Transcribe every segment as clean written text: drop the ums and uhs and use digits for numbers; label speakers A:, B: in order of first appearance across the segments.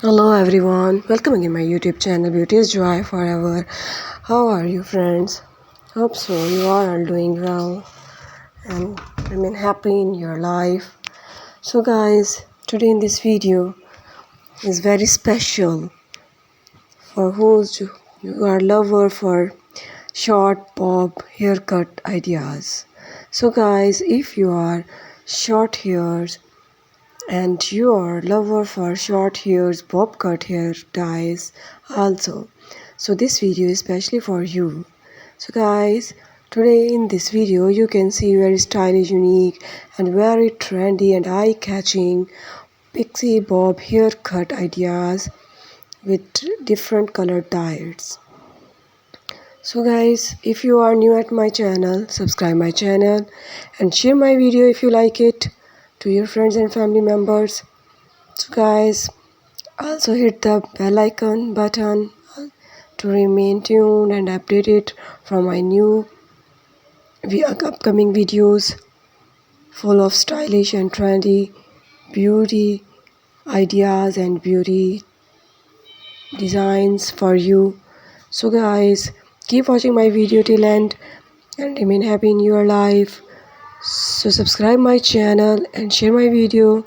A: Hello everyone, welcome again my YouTube channel Beauty is Joy Forever. How are you friends? Hope so you are all doing well and remain happy in your life. So guys, today in this video is very special for who's you are lover for short bob haircut ideas. So guys, if you are short hairs and you are lover for short hairs, bob cut hair ties also, so this video is especially for you. So guys, today in this video you can see very stylish, unique and very trendy and eye-catching pixie bob haircut ideas with different colored ties. So guys, if you are new at my channel, subscribe my channel and share my video if you like it to your friends and family members. So guys, also hit the bell icon button to remain tuned and updated from my new upcoming videos full of stylish and trendy beauty ideas and beauty designs for you. So guys, keep watching my video till end and remain happy in your life. So subscribe my channel and share my video.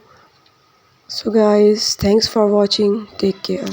A: So guys, thanks for watching. Take care.